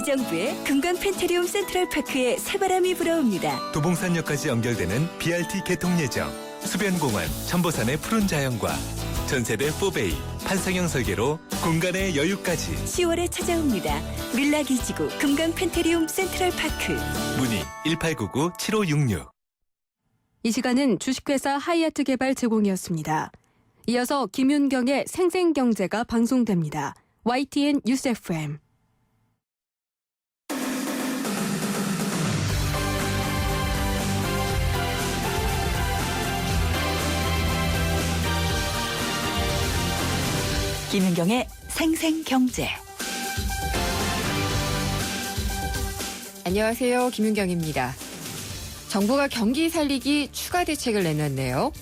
의정부의 금강 펜테리움 센트럴파크에 새바람이 불어옵니다. 도봉산역까지 연결되는 BRT 개통 예정. 수변공원, 천보산의 푸른 자연과 전세대 4베이, 판상형 설계로 공간의 여유까지. 10월에 찾아옵니다. 밀라기지구 금강 펜테리움 센트럴파크. 문의 1899-7566. 이 시간은 주식회사 하이아트 개발 제공이었습니다. 이어서 김윤경의 생생경제가 방송됩니다. YTN 뉴스 FM. 김윤경의 생생경제. 안녕하세요. 김윤경입니다. 정부가 경기 살리기 추가 대책을 내놨네요.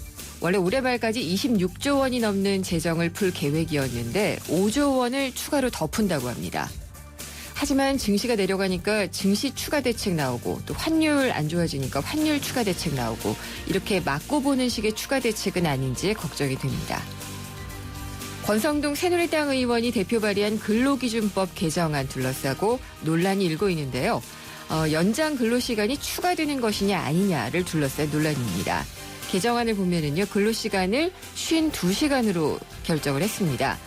원래 올해 말까지 26조 원이 넘는 재정을 풀 계획이었는데 5조 원을 추가로 더 푼다고 합니다. 하지만 증시가 내려가니까 증시 추가 대책 나오고 또 환율 안 좋아지니까 환율 추가 대책 나오고 이렇게 맞고 보는 식의 추가 대책은 아닌지 걱정이 됩니다. 권성동 새누리당 의원이 대표 발의한 근로기준법 개정안 둘러싸고 논란이 일고 있는데요. 연장 근로시간이 추가되는 것이냐 아니냐를 둘러싼 논란입니다. 개정안을 보면은요, 근로시간을 52시간으로 결정을 했습니다.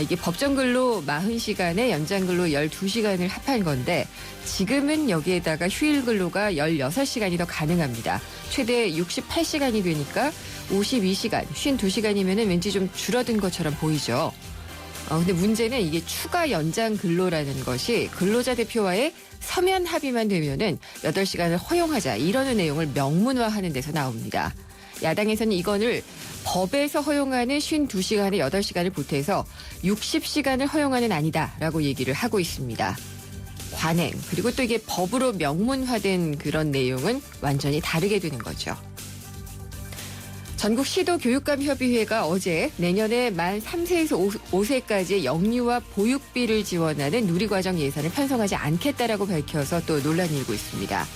이게 법정 근로 40시간에 연장 근로 12시간을 합한 건데 지금은 여기에다가 휴일 근로가 16시간이 더 가능합니다. 최대 68시간이 되니까 52시간, 52시간이면은 왠지 좀 줄어든 것처럼 보이죠. 근데 문제는 이게 추가 연장 근로라는 것이 근로자 대표와의 서면 합의만 되면은 8시간을 허용하자 이러는 내용을 명문화하는 데서 나옵니다. 야당에서는 이거를 법에서 허용하는 52시간에 8시간을 보태서 60시간을 허용하는 아니다라고 얘기를 하고 있습니다. 관행, 그리고 또 이게 법으로 명문화된 그런 내용은 완전히 다르게 되는 거죠. 전국 시도교육감협의회가 어제 내년에 만 3세에서 5세까지의 영유아 보육비를 지원하는 누리과정 예산을 편성하지 않겠다라고 밝혀서 또 논란이 일고 있습니다.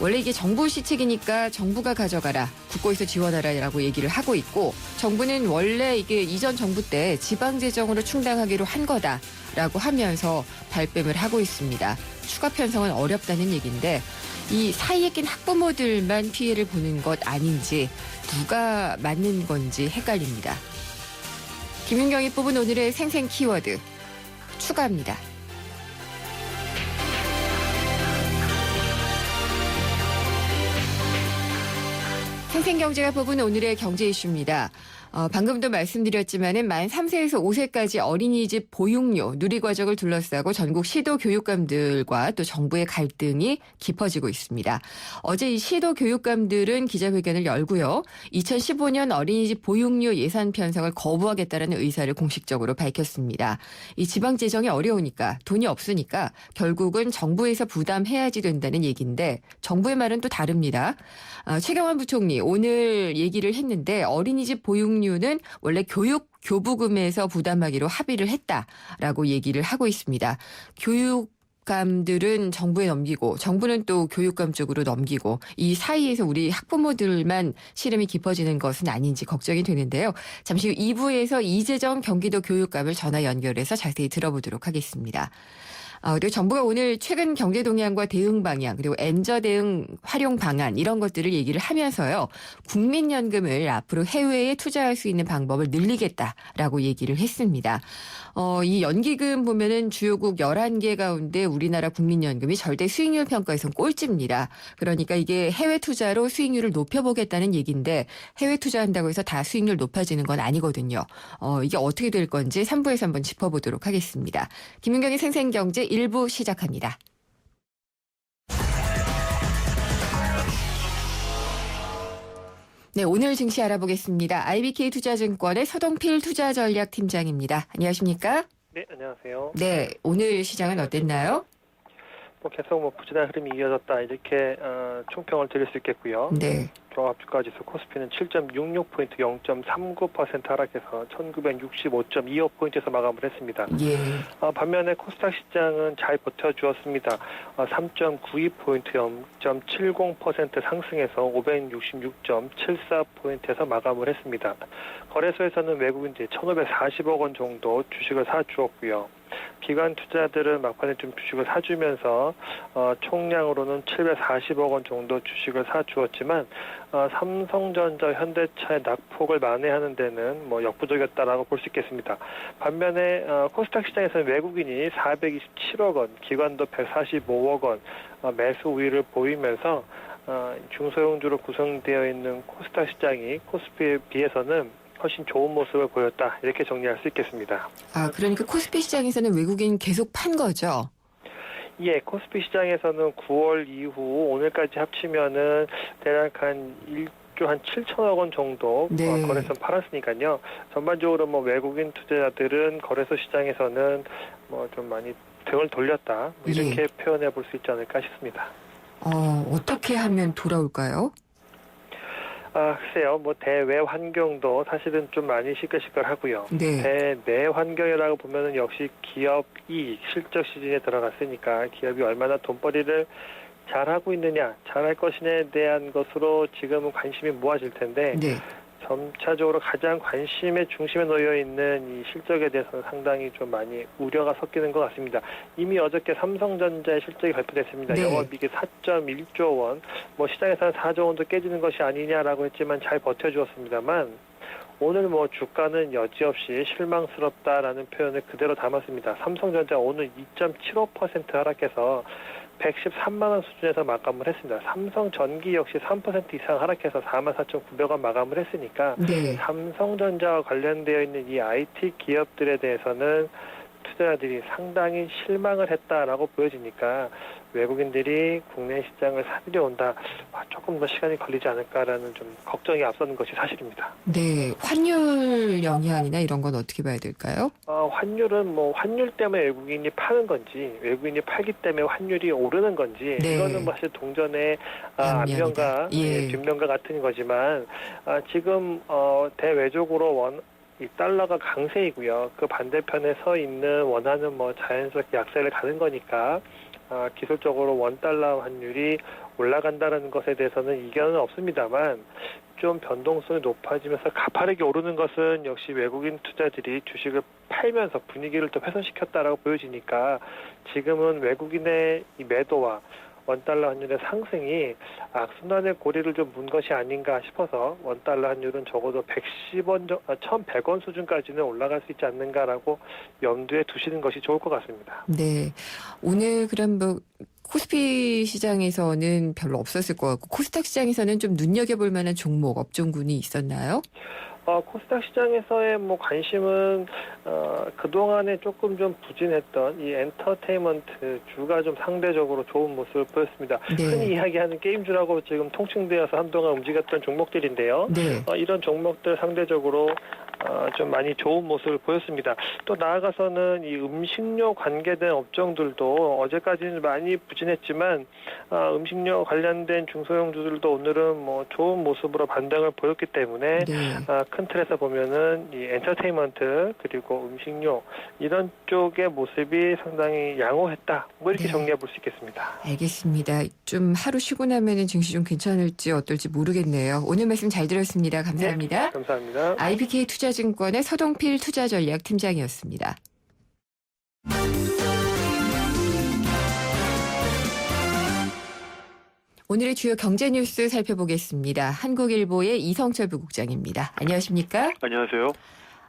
원래 이게 정부 시책이니까 정부가 가져가라, 국고에서 지원하라라고 얘기를 하고 있고 정부는 원래 이게 이전 정부 때 지방재정으로 충당하기로 한 거다라고 하면서 발뺌을 하고 있습니다. 추가 편성은 어렵다는 얘기인데 이 사이에 낀 학부모들만 피해를 보는 것 아닌지 누가 맞는 건지 헷갈립니다. 김윤경이 뽑은 오늘의 생생 키워드 추가입니다. 생생경제가 뽑은 오늘의 경제 이슈입니다. 방금도 말씀드렸지만은 만 3세에서 5세까지 어린이집 보육료 누리과정을 둘러싸고 전국 시도교육감들과 또 정부의 갈등이 깊어지고 있습니다. 어제 이 시도교육감들은 기자회견을 열고요. 2015년 어린이집 보육료 예산 편성을 거부하겠다는 의사를 공식적으로 밝혔습니다. 이 지방 재정이 어려우니까 돈이 없으니까 결국은 정부에서 부담해야지 된다는 얘기인데 정부의 말은 또 다릅니다. 최경환 부총리 오늘 얘기를 했는데 어린이집 보육료는 원래 교부금에서 부담하기로 합의를 했다라고 얘기를 하고 있습니다. 교육감들은 정부에 넘기고 정부는 또 교육감 쪽으로 넘기고 이 사이에서 우리 학부모들만 시름이 깊어지는 것은 아닌지 걱정이 되는데요. 잠시 후 2부에서 이재정 경기도 교육감을 전화 연결해서 자세히 들어보도록 하겠습니다. 그리고 정부가 오늘 최근 경제 동향과 대응 방향 그리고 엔저 대응 활용 방안 이런 것들을 얘기를 하면서요. 국민연금을 앞으로 해외에 투자할 수 있는 방법을 늘리겠다라고 얘기를 했습니다. 이 연기금 보면은 주요국 11개 가운데 우리나라 국민연금이 절대 수익률 평가에서는 꼴찌입니다. 그러니까 이게 해외 투자로 수익률을 높여보겠다는 얘기인데 해외 투자한다고 해서 다 수익률 높아지는 건 아니거든요. 이게 어떻게 될 건지 3부에서 한번 짚어보도록 하겠습니다. 김윤경의 생생경제 1부 시작합니다. 네, 오늘 증시 알아보겠습니다. IBK 투자증권의 서동필 투자전략팀장입니다. 안녕하십니까? 네, 안녕하세요. 네, 오늘 시장은 어땠나요? 계속 부진한 흐름이 이어졌다 이렇게 총평을 드릴 수 있겠고요. 네. 종합주가지수 코스피는 7.66포인트 0.39% 하락해서 1965.25포인트에서 마감을 했습니다. 예. 반면에 코스닥 시장은 잘 버텨주었습니다. 3.92포인트 0.70% 상승해서 566.74포인트에서 마감을 했습니다. 거래소에서는 외국인들이 1,540억 원 정도 주식을 사주었고요. 기관 투자들은 막판에 좀 주식을 사주면서 총량으로는 740억 원 정도 주식을 사주었지만 삼성전자, 현대차의 낙폭을 만회하는 데는 뭐 역부족이었다라고 볼 수 있겠습니다. 반면에 코스닥 시장에서는 외국인이 427억 원, 기관도 145억 원 매수 우위를 보이면서 중소형주로 구성되어 있는 코스닥 시장이 코스피에 비해서는 훨씬 좋은 모습을 보였다. 이렇게 정리할 수 있겠습니다. 그러니까 코스피 시장에서는 외국인 계속 판 거죠? 예, 코스피 시장에서는 9월 이후 오늘까지 합치면은 대략 한 1조 한 7천억 원 정도 네. 거래소 팔았으니까요. 전반적으로 뭐 외국인 투자자들은 거래소 시장에서는 뭐 좀 많이 등을 돌렸다. 이렇게 표현해 볼 수 있지 않을까 싶습니다. 어떻게 하면 돌아올까요? 글쎄요. 뭐 대외 환경도 사실은 좀 많이 시끌시끌하고요. 네. 대내 환경이라고 보면은 역시 기업 이익, 실적 시즌에 들어갔으니까 기업이 얼마나 돈벌이를 잘하고 있느냐, 잘할 것이냐에 대한 것으로 지금은 관심이 모아질 텐데 네. 점차적으로 가장 관심의 중심에 놓여 있는 이 실적에 대해서는 상당히 좀 많이 우려가 섞이는 것 같습니다. 이미 어저께 삼성전자의 실적이 발표됐습니다. 네. 영업이익이 4.1조 원, 뭐 시장에서는 4조 원도 깨지는 것이 아니냐라고 했지만 잘 버텨주었습니다만 오늘 뭐 주가는 여지없이 실망스럽다라는 표현을 그대로 담았습니다. 삼성전자 오늘 2.75% 하락해서 113만 원 수준에서 마감을 했습니다. 삼성전기 역시 3% 이상 하락해서 44,900원 마감을 했으니까 네. 삼성전자와 관련되어 있는 이 IT 기업들에 대해서는 투자자들이 상당히 실망을 했다라고 보여지니까 외국인들이 국내 시장을 사들여 온다. 조금 더 시간이 걸리지 않을까라는 좀 걱정이 앞서는 것이 사실입니다. 네. 환율 영향이나 이런 건 어떻게 봐야 될까요? 환율은 뭐 환율 때문에 외국인이 파는 건지 외국인이 팔기 때문에 환율이 오르는 건지 네. 이거는 사실 동전의 양면이다. 앞면과 예. 뒷면과 같은 거지만 지금 대외적으로 이 달러가 강세이고요. 그 반대편에 서 있는 원화는 뭐 자연스럽게 약세를 가는 거니까 기술적으로 원달러 환율이 올라간다는 것에 대해서는 이견은 없습니다만 좀 변동성이 높아지면서 가파르게 오르는 것은 역시 외국인 투자들이 주식을 팔면서 분위기를 또 훼손시켰다라고 보여지니까 지금은 외국인의 이 매도와 원달러 환율의 상승이 악순환의 고리를 좀 문 것이 아닌가 싶어서 원달러 환율은 적어도 1,100원 수준까지는 올라갈 수 있지 않는가라고 염두에 두시는 것이 좋을 것 같습니다. 네. 오늘 그럼 뭐 코스피 시장에서는 별로 없었을 것 같고 코스닥 시장에서는 좀 눈여겨볼 만한 종목, 업종군이 있었나요? 코스닥 시장에서의 뭐 관심은 그동안에 조금 좀 부진했던 이 엔터테인먼트 주가 좀 상대적으로 좋은 모습을 보였습니다. 네. 흔히 이야기하는 게임주라고 지금 통칭되어서 한동안 움직였던 종목들인데요. 네. 이런 종목들 상대적으로 좀 많이 좋은 모습을 보였습니다. 또 나아가서는 이 음식료 관계된 업종들도 어제까지는 많이 부진했지만 음식료 관련된 중소형주들도 오늘은 뭐 좋은 모습으로 반등을 보였기 때문에 네. 큰 틀에서 보면은 이 엔터테인먼트 그리고 음식료 이런 쪽의 모습이 상당히 양호했다. 뭐 이렇게 네. 정리해 볼 수 있겠습니다. 알겠습니다. 좀 하루 쉬고 나면은 증시 좀 괜찮을지 어떨지 모르겠네요. 오늘 말씀 잘 들었습니다. 감사합니다. 감사합니다. IBK 투자증권의 서동필 투자전략팀장이었습니다. 오늘의 주요 경제 뉴스 살펴보겠습니다. 한국일보의 이성철 부국장입니다. 안녕하십니까? 안녕하세요.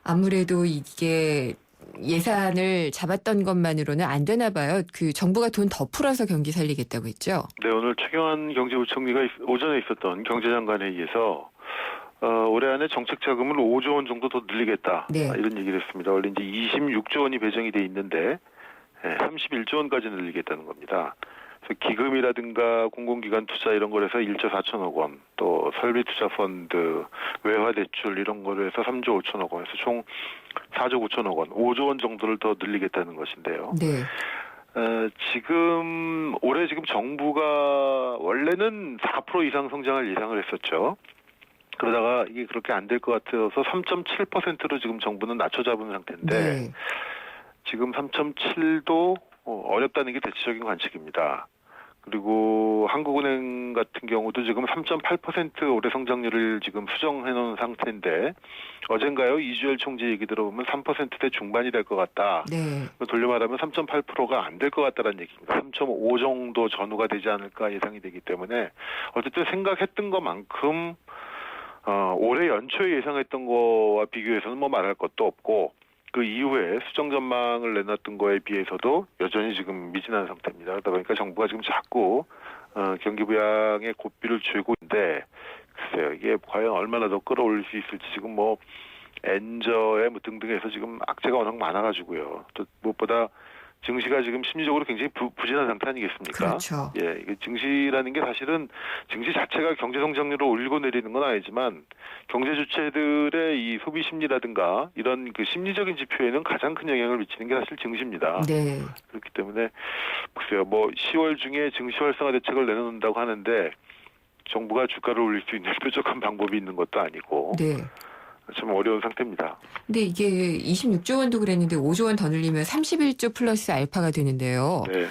아무래도 이게 예산을 잡았던 것만으로는 안 되나 봐요. 그 정부가 돈 더 풀어서 경기 살리겠다고 했죠? 네, 오늘 최경환 경제부총리가 오전에 있었던 경제장관회의에서 올해 안에 정책 자금을 5조 원 정도 더 늘리겠다. 네. 이런 얘기를 했습니다. 원래 이제 26조 원이 배정이 돼 있는데 31조 원까지 늘리겠다는 겁니다. 그래서 기금이라든가 공공기관 투자 이런 거에서 1조 4천억 원, 또 설비투자펀드, 외화대출 이런 거를 해서 3조 5천억 원, 해서 총 4조 9천억 원, 5조 원 정도를 더 늘리겠다는 것인데요. 네. 지금 올해 정부가 원래는 4% 이상 성장을 예상을 했었죠. 그러다가 이게 그렇게 안 될 것 같아서 3.7%로 지금 정부는 낮춰 잡은 상태인데 네. 지금 3.7도 어렵다는 게 대체적인 관측입니다. 그리고 한국은행 같은 경우도 지금 3.8% 올해 성장률을 지금 수정해 놓은 상태인데 어젠가요? 이주열 총재 얘기 들어보면 3%대 중반이 될 것 같다. 네. 돌려 말하면 3.8%가 안 될 것 같다는 얘기입니다. 3.5 정도 전후가 되지 않을까 예상이 되기 때문에 어쨌든 생각했던 것만큼 올해 연초에 예상했던 거와 비교해서는 뭐 말할 것도 없고 그 이후에 수정 전망을 내놨던 거에 비해서도 여전히 지금 미진한 상태입니다. 그러다 보니까 정부가 지금 자꾸 경기 부양의 고삐를 쥐고 있는데 글쎄요 이게 과연 얼마나 더 끌어올릴 수 있을지 지금 뭐 엔저에 뭐 등등해서 지금 악재가 워낙 많아가지고요. 또 무엇보다 증시가 지금 심리적으로 굉장히 부진한 상태 아니겠습니까? 그렇죠. 예, 이게 증시라는 게 사실은 증시 자체가 경제 성장률을 올리고 내리는 건 아니지만 경제 주체들의 이 소비 심리라든가 이런 그 심리적인 지표에는 가장 큰 영향을 미치는 게 사실 증시입니다. 네. 그렇기 때문에 글쎄요, 뭐 10월 중에 증시 활성화 대책을 내놓는다고 하는데 정부가 주가를 올릴 수 있는 뾰족한 방법이 있는 것도 아니고 네. 좀 어려운 상태입니다. 근데 이게 26조 원도 그랬는데 5조 원 더 늘리면 31조 플러스 알파가 되는데요. 네.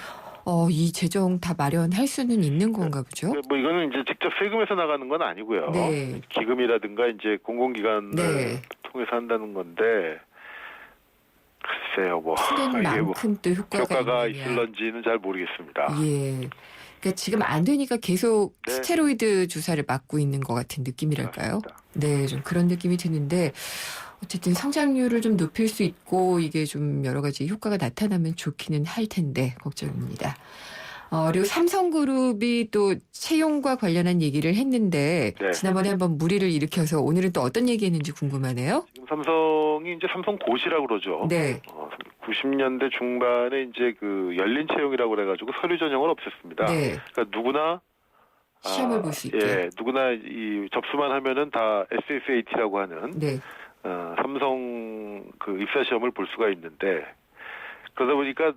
이 재정 다 마련할 수는 있는 건가 보죠? 뭐 이거는 이제 직접 세금에서 나가는 건 아니고요. 네. 기금이라든가 이제 공공기관을 네. 통해서 한다는 건데 글쎄요, 뭐 쓰는 이게 뭐 만큼 또 효과가 있느냐. 있을런지는 잘 모르겠습니다. 예. 그러니까 지금 안 되니까 계속 네. 스테로이드 주사를 맞고 있는 것 같은 느낌이랄까요? 그렇습니다. 네, 좀 그런 느낌이 드는데 어쨌든 성장률을 좀 높일 수 있고 이게 좀 여러 가지 효과가 나타나면 좋기는 할 텐데 걱정입니다. 그리고 삼성그룹이 또 채용과 관련한 얘기를 했는데 네. 지난번에 한번 무리를 일으켜서 오늘은 또 어떤 얘기했는지 궁금하네요. 지금 삼성이 이제 삼성고시라고 그러죠. 네. 90년대 중반에 이제 그 열린 채용이라고 그래가지고 서류 전형을 없앴습니다. 네. 그러니까 누구나 시험을 볼 수 있게. 예, 누구나 이 접수만 하면은 다 SSAT라고 하는 네. 삼성 그 입사 시험을 볼 수가 있는데 그러다 보니까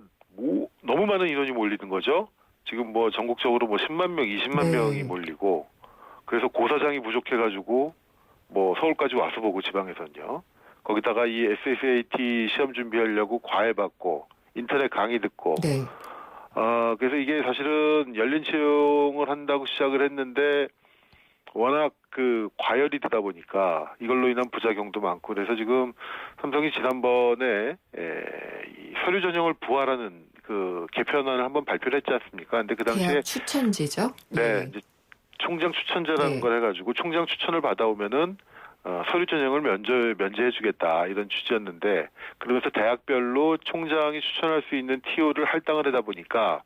너무 많은 인원이 몰리는 거죠. 지금 뭐 전국적으로 뭐 10만 명, 20만 네. 명이 몰리고 그래서 고사장이 부족해가지고 뭐 서울까지 와서 보고 지방에선요. 거기다가 이 SSAT 시험 준비하려고 과외 받고 인터넷 강의 듣고 네. 그래서 이게 사실은 열린 채용을 한다고 시작을 했는데 워낙 그 과열이 되다 보니까 이걸로 인한 부작용도 많고 그래서 지금 삼성이 지난번에 이 서류 전형을 부활하는 그 개편안을 한번 발표를 했지 않습니까? 근데 그 당시에 대학 추천제죠? 네, 예. 이제 총장 추천제라는 네. 걸 해가지고 총장 추천을 받아오면은 서류 전형을 면제해주겠다 이런 취지였는데 그러면서 대학별로 총장이 추천할 수 있는 TO를 할당을 하다 보니까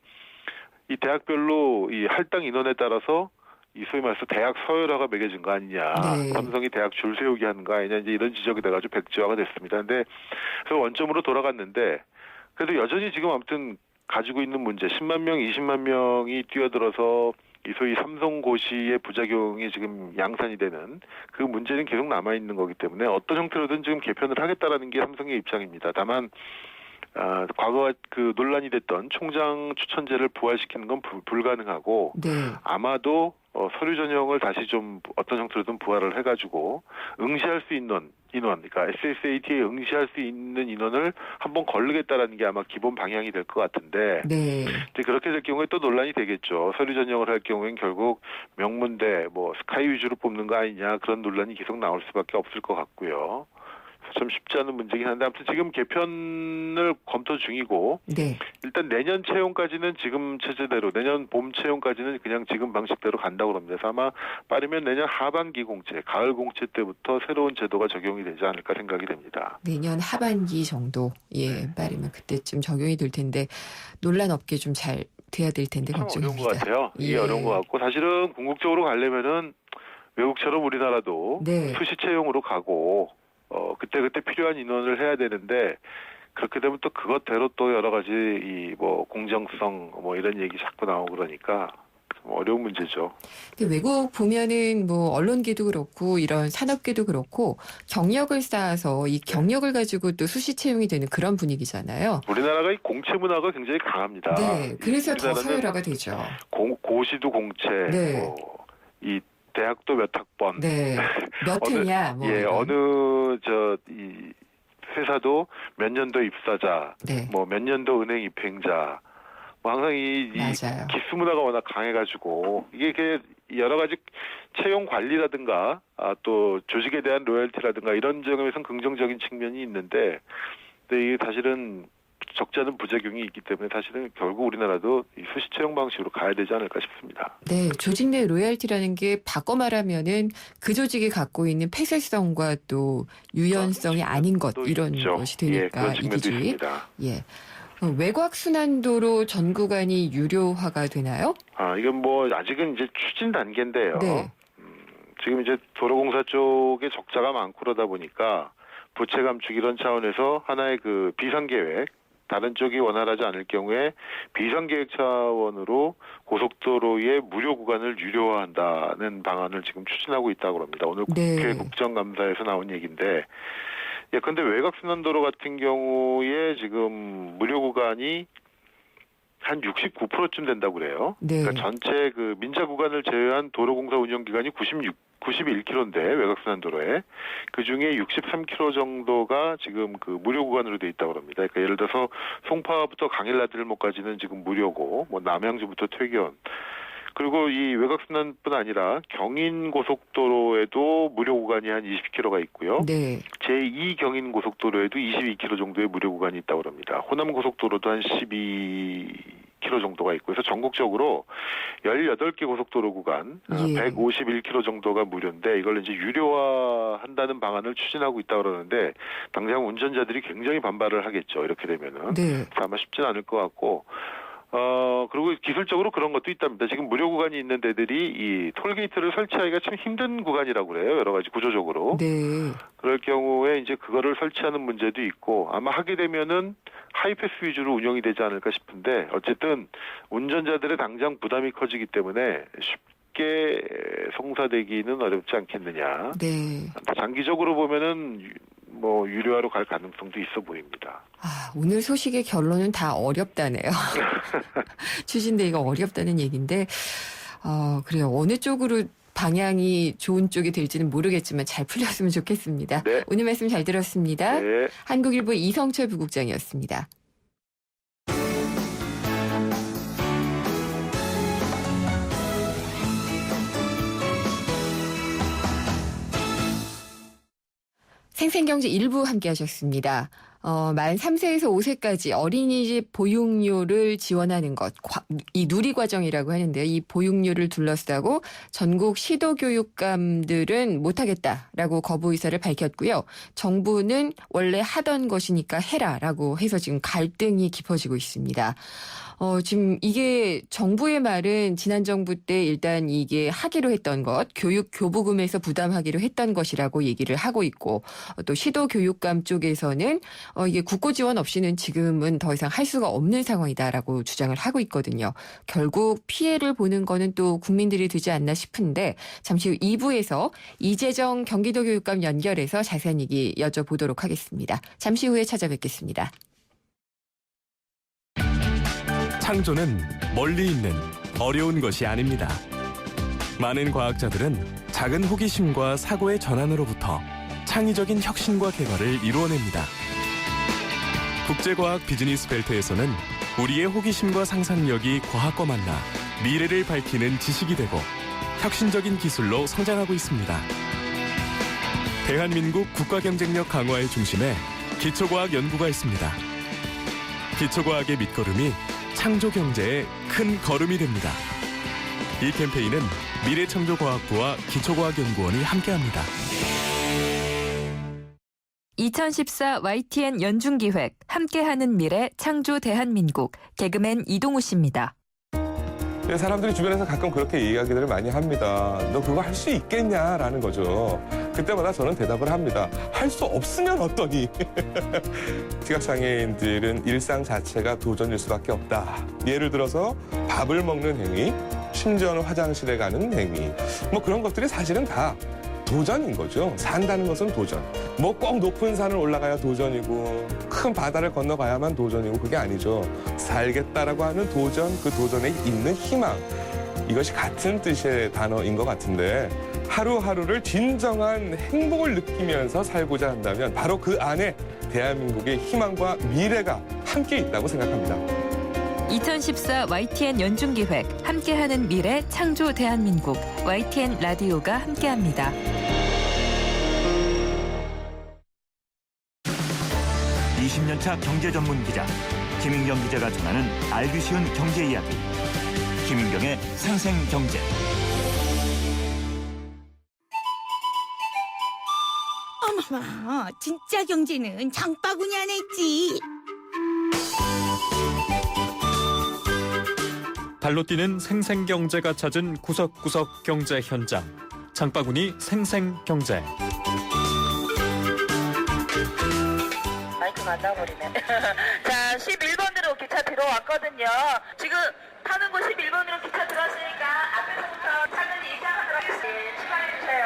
이 대학별로 이 할당 인원에 따라서 이 소위 말해서 대학 서열화가 매겨진 거 아니냐, 네. 삼성이 대학 줄 세우기 하는 거 아니냐 이제 이런 지적이 돼가지고 백지화가 됐습니다. 근데 그 원점으로 돌아갔는데 그래도 여전히 지금 아무튼 가지고 있는 문제 10만 명, 20만 명이 뛰어들어서 이 소위 삼성고시의 부작용이 지금 양산이 되는 그 문제는 계속 남아 있는 거기 때문에 어떤 형태로든 지금 개편을 하겠다라는 게 삼성의 입장입니다. 다만 과거 그 논란이 됐던 총장 추천제를 부활시키는 건 불가능하고 네. 아마도 서류 전형을 다시 좀 어떤 형태로든 부활을 해가지고 응시할 수 있는 인원, 그러니까 SSAT에 응시할 수 있는 인원을 한번 거르겠다라는 게 아마 기본 방향이 될 것 같은데 네. 이제 그렇게 될 경우에 또 논란이 되겠죠. 서류 전형을 할 경우엔 결국 명문대, 뭐 스카이 위주로 뽑는 거 아니냐 그런 논란이 계속 나올 수밖에 없을 것 같고요. 좀 쉽지 않은 문제긴 한데 아무튼 지금 개편을 검토 중이고 네. 일단 내년 채용까지는 지금 체제대로 내년 봄 채용까지는 그냥 지금 방식대로 간다고 합니다. 그래서 아마 빠르면 내년 하반기 공채, 가을 공채 때부터 새로운 제도가 적용이 되지 않을까 생각이 됩니다. 내년 하반기 정도 빠르면 그때쯤 적용이 될 텐데 논란 없게 좀 잘 돼야 될 텐데 참 어려운 걱정입니다. 것 같아요. 이게 어려운 것 같고 사실은 궁극적으로 가려면은 외국처럼 우리나라도 네. 수시 채용으로 가고 그때 필요한 인원을 해야 되는데 그렇게 되면 또 그것대로 또 여러 가지 이 뭐 공정성 뭐 이런 얘기 자꾸 나오고 그러니까 좀 어려운 문제죠. 근데 외국 보면은 뭐 언론계도 그렇고 이런 산업계도 그렇고 경력을 쌓아서 이 경력을 가지고 또 수시 채용이 되는 그런 분위기잖아요. 우리나라가 이 공채 문화가 굉장히 강합니다. 네, 그래서 더 우리나라는 서열화가 되죠. 고시도 공채, 네. 이 대학도 몇 학번, 네, 몇 회냐, 뭐 예, 이런. 어느 이 회사도 몇 년도 입사자, 네, 뭐 몇 년도 은행 입행자, 뭐 항상 이 맞아요. 기수 문화가 워낙 강해가지고 이게 여러 가지 채용 관리라든가 또 조직에 대한 로열티라든가 이런 점에서는 긍정적인 측면이 있는데, 근데 이게 사실은 적지 않은 부작용이 있기 때문에 사실은 결국 우리나라도 이 수시 채용 방식으로 가야 되지 않을까 싶습니다. 네, 조직 내 로열티라는 게 바꿔 말하면은 그 조직이 갖고 있는 폐쇄성과 또 유연성이 아닌 것 또 이런 있죠. 것이 되니까 그런 측면도 이기주의. 있습니다. 예. 외곽 순환도로 전 구간이 유료화가 되나요? 이건 뭐 아직은 이제 추진 단계인데요. 네. 지금 이제 도로공사 쪽에 적자가 많고 그러다 보니까 부채 감축 이런 차원에서 하나의 그 비상계획, 다른 쪽이 원활하지 않을 경우에 비상계획 차원으로 고속도로의 무료 구간을 유료화한다는 방안을 지금 추진하고 있다고 합니다. 오늘 네. 국회 국정감사에서 나온 얘기인데, 예컨대 외곽순환도로 같은 경우에 지금 무료 구간이 한 69%쯤 된다고 그래요. 네. 그러니까 전체 그 민자 구간을 제외한 도로공사 운영 기간이 91km인데 외곽순환도로에 그 중에 63km 정도가 지금 그 무료 구간으로 돼 있다고 합니다. 그러니까 예를 들어서 송파부터 강일나들목까지는 지금 무료고, 뭐 남양주부터 퇴견, 그리고 이 외곽순환뿐 아니라 경인고속도로에도 무료 구간이 한 20km가 있고요. 네. 제2 경인고속도로에도 22km 정도의 무료 구간이 있다고 합니다. 호남고속도로도 한 12km 정도가 있고, 그래서 전국적으로 18개 고속도로 구간 예. 151km 정도가 무료인데, 이걸 이제 유료화한다는 방안을 추진하고 있다고 그러는데, 당장 운전자들이 굉장히 반발을 하겠죠. 이렇게 되면은. 네. 아마 쉽진 않을 것 같고, 그리고 기술적으로 그런 것도 있답니다. 지금 무료 구간이 있는 데들이 이 톨게이트를 설치하기가 참 힘든 구간이라고 그래요. 여러 가지 구조적으로. 네. 그럴 경우에 이제 그거를 설치하는 문제도 있고, 아마 하게 되면은 하이패스 위주로 운영이 되지 않을까 싶은데, 어쨌든 운전자들의 당장 부담이 커지기 때문에 쉽게 성사되기는 어렵지 않겠느냐. 네. 장기적으로 보면은 뭐 유료화로 갈 가능성도 있어 보입니다. 오늘 소식의 결론은 다 어렵다네요. 추진되기가 어렵다는 얘기인데, 그래요. 어느 쪽으로 방향이 좋은 쪽이 될지는 모르겠지만 잘 풀렸으면 좋겠습니다. 네. 오늘 말씀 잘 들었습니다. 네. 한국일보 이성철 부국장이었습니다. 생생경제 일부 함께 하셨습니다. 만 3세에서 5세까지 어린이집 보육료를 지원하는 것, 이 누리과정이라고 하는데요. 이 보육료를 둘러싸고 전국 시도교육감들은 못하겠다라고 거부 의사를 밝혔고요. 정부는 원래 하던 것이니까 해라라고 해서 지금 갈등이 깊어지고 있습니다. 지금 이게 정부의 말은 지난 정부 때 일단 이게 하기로 했던 것, 교육 교부금에서 부담하기로 했던 것이라고 얘기를 하고 있고, 또 시도교육감 쪽에서는 이게 국고 지원 없이는 지금은 더 이상 할 수가 없는 상황이다라고 주장을 하고 있거든요. 결국 피해를 보는 거는 또 국민들이 되지 않나 싶은데, 잠시 후 2부에서 이재정 경기도 교육감 연결해서 자세한 얘기 여쭤보도록 하겠습니다. 잠시 후에 찾아뵙겠습니다. 창조는 멀리 있는 어려운 것이 아닙니다. 많은 과학자들은 작은 호기심과 사고의 전환으로부터 창의적인 혁신과 개발을 이루어냅니다. 국제과학 비즈니스 벨트에서는 우리의 호기심과 상상력이 과학과 만나 미래를 밝히는 지식이 되고 혁신적인 기술로 성장하고 있습니다. 대한민국 국가 경쟁력 강화의 중심에 기초과학 연구가 있습니다. 기초과학의 밑거름이 창조경제의 큰 걸음이 됩니다. 이 캠페인은 미래창조과학부와 기초과학연구원이 함께합니다. 2014 YTN 연중기획 함께하는 미래 창조 대한민국 개그맨 이동우 씨입니다. 사람들이 주변에서 가끔 그렇게 이야기들을 많이 합니다. 너 그거 할 수 있겠냐라는 거죠. 그때마다 저는 대답을 합니다. 할 수 없으면 어떠니? 시각장애인들은 일상 자체가 도전일 수밖에 없다. 예를 들어서 밥을 먹는 행위, 심지어는 화장실에 가는 행위. 뭐 그런 것들이 사실은 다 도전인 거죠. 산다는 것은 도전. 뭐 꼭 높은 산을 올라가야 도전이고 큰 바다를 건너가야만 도전이고 그게 아니죠. 살겠다라고 하는 도전, 그 도전에 있는 희망. 이것이 같은 뜻의 단어인 것 같은데 하루하루를 진정한 행복을 느끼면서 살고자 한다면 바로 그 안에 대한민국의 희망과 미래가 함께 있다고 생각합니다. 2014 YTN 연중기획 함께하는 미래 창조 대한민국 YTN 라디오가 함께합니다. 20년차 경제 전문 기자 김인경 기자가 전하는 알기 쉬운 경제 이야기. 김인경의 생생경제. 어머머, 진짜 경제는 장바구니 안에 있지. 발로 뛰는 생생경제가 찾은 구석구석 경제 현장. 장바구니 생생경제. 마이크 만나버리네. 자, 11번으로 기차 들어왔거든요. 지금 타는 곳 11번으로 기차 들어왔으니까 앞에서부터 차는 입장하도록 하겠습니다. 축하해주세요.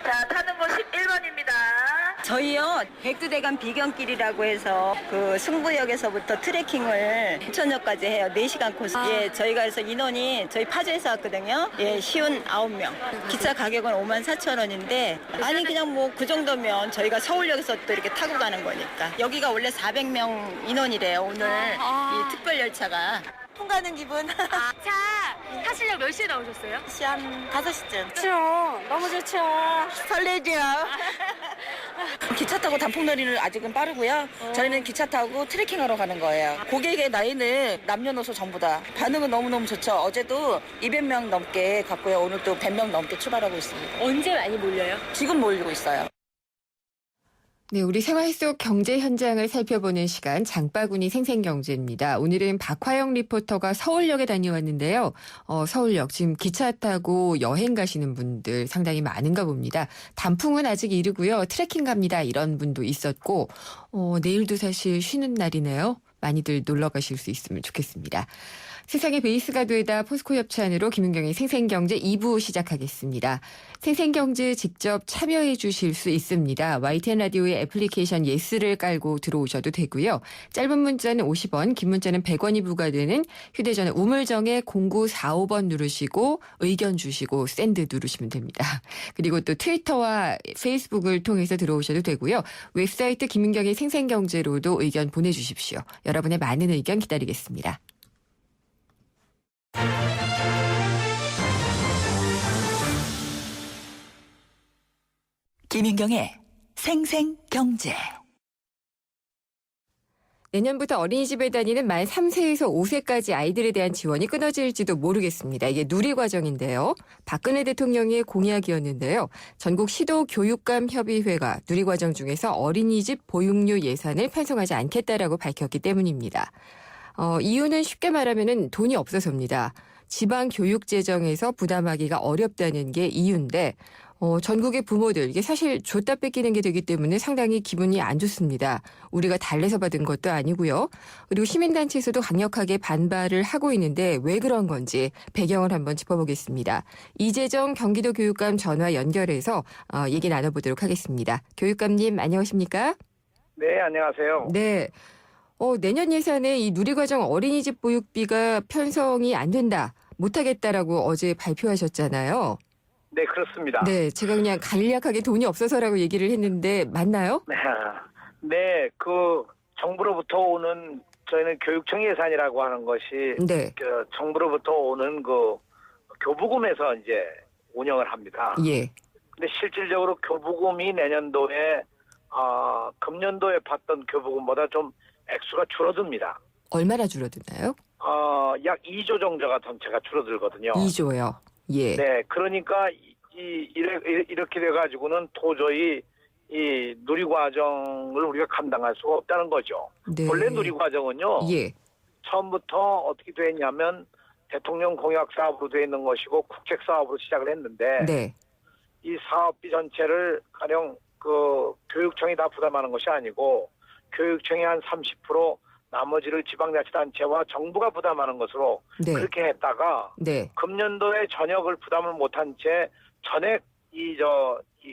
자, 타는 곳 11번입니다. 저희요, 백두대간 비경길이라고 해서 그 승부역에서부터 트레킹을 부천역까지 해요. 4시간 코스. 예, 저희가 그래서 인원이 저희 파주에서 왔거든요. 예, 59명. 기차 가격은 54,000원인데 아니 그냥 뭐 그 정도면 저희가 서울역에서 또 이렇게 타고 가는 거니까. 여기가 원래 400명 인원이래요, 오늘 이 특별 열차가. 통과하는 기분. 자, 타시려고 몇 시에 나오셨어요? 한 5시쯤. 좋죠. 너무 좋죠. 설레죠. 기차 타고 단풍놀이는 아직은 빠르고요. 저희는 기차 타고 트레킹하러 가는 거예요. 고객의 나이는 남녀노소 전부 다. 반응은 너무너무 좋죠. 어제도 200명 넘게 갔고요. 오늘 또 100명 넘게 출발하고 있습니다. 언제 많이 몰려요? 지금 몰리고 있어요. 네, 우리 생활 속 경제 현장을 살펴보는 시간 장바구니 생생경제입니다. 오늘은 박화영 리포터가 서울역에 다녀왔는데요. 서울역 지금 기차 타고 여행 가시는 분들 상당히 많은가 봅니다. 단풍은 아직 이르고요. 트레킹 갑니다. 이런 분도 있었고 내일도 사실 쉬는 날이네요. 많이들 놀러 가실 수 있으면 좋겠습니다. 세상의 베이스가 되다 포스코 협찬으로 김은경의 생생경제 2부 시작하겠습니다. 생생경제 직접 참여해 주실 수 있습니다. YTN 라디오의 애플리케이션 예스를 깔고 들어오셔도 되고요. 짧은 문자는 50원, 긴 문자는 100원이 부과되는 휴대전화 우물정에 0945번 누르시고 의견 주시고 샌드 누르시면 됩니다. 그리고 또 트위터와 페이스북을 통해서 들어오셔도 되고요. 웹사이트 김은경의 생생경제로도 의견 보내주십시오. 여러분의 많은 의견 기다리겠습니다. 김인경의 생생경제. 내년부터 어린이집에 다니는 만 3세에서 5세까지 아이들에 대한 지원이 끊어질지도 모르겠습니다. 이게 누리과정인데요. 박근혜 대통령의 공약이었는데요. 전국 시도교육감협의회가 누리과정 중에서 어린이집 보육료 예산을 편성하지 않겠다라고 밝혔기 때문입니다. 이유는 쉽게 말하면 돈이 없어서입니다. 지방 교육 재정에서 부담하기가 어렵다는 게 이유인데 전국의 부모들 이게 사실 줬다 뺏기는 게 되기 때문에 상당히 기분이 안 좋습니다. 우리가 달래서 받은 것도 아니고요. 그리고 시민단체에서도 강력하게 반발을 하고 있는데 왜 그런 건지 배경을 한번 짚어보겠습니다. 이재정 경기도 교육감 전화 연결해서 얘기 나눠보도록 하겠습니다. 교육감님 안녕하십니까? 네, 안녕하세요. 네. 내년 예산에 이 누리과정 어린이집 보육비가 편성이 안 된다, 못하겠다라고 어제 발표하셨잖아요. 네, 그렇습니다. 네, 제가 그냥 간략하게 돈이 없어서라고 얘기를 했는데 맞나요? 네, 그 정부로부터 오는 저희는 교육청 예산이라고 하는 것이 네. 정부로부터 오는 그 교부금에서 이제 운영을 합니다. 예. 근데 실질적으로 교부금이 내년도에 금년도에 받던 교부금보다 좀 액수가 줄어듭니다. 얼마나 줄어드나요? 약 2조 정도가 전체가 줄어들거든요. 2조요. 예. 네, 그러니까 이렇게 돼가지고는 도저히 이 누리과정을 우리가 감당할 수가 없다는 거죠. 네. 원래 누리과정은요. 예. 처음부터 어떻게 됐냐면 대통령 공약 사업으로 돼 있는 것이고 국책 사업으로 시작을 했는데 네. 이 사업비 전체를 가령 그 교육청이 다 부담하는 것이 아니고 교육청이 한 30%, 나머지를 지방자치단체와 정부가 부담하는 것으로 네. 그렇게 했다가 네. 금년도에 전역을 부담을 못한 채 전액 이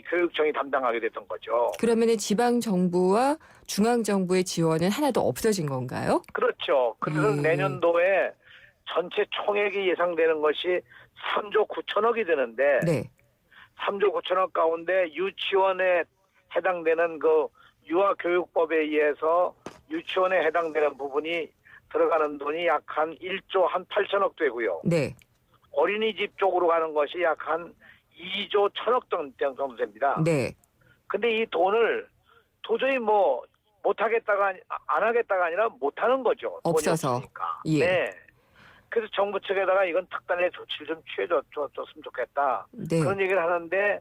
교육청이 담당하게 됐던 거죠. 그러면은 지방 정부와 중앙 정부의 지원은 하나도 없어진 건가요? 그렇죠. 그래서 내년도에 전체 총액이 예상되는 것이 3조 9천억이 되는데 네. 3조 9천억 가운데 유치원에 해당되는 그 유아교육법에 의해서 유치원에 해당되는 부분이 들어가는 돈이 약 한 1조 한 8천억 되고요. 네. 어린이집 쪽으로 가는 것이 약 한 2조 1천억 정도 됩니다. 네. 근데 이 돈을 도저히 뭐 못하겠다가 안 하겠다가 아니라 못하는 거죠. 돈이 없어서. 없으니까. 예. 네. 그래서 정부 측에다가 이건 특단의 조치를 좀 취해줬으면 좋겠다. 네. 그런 얘기를 하는데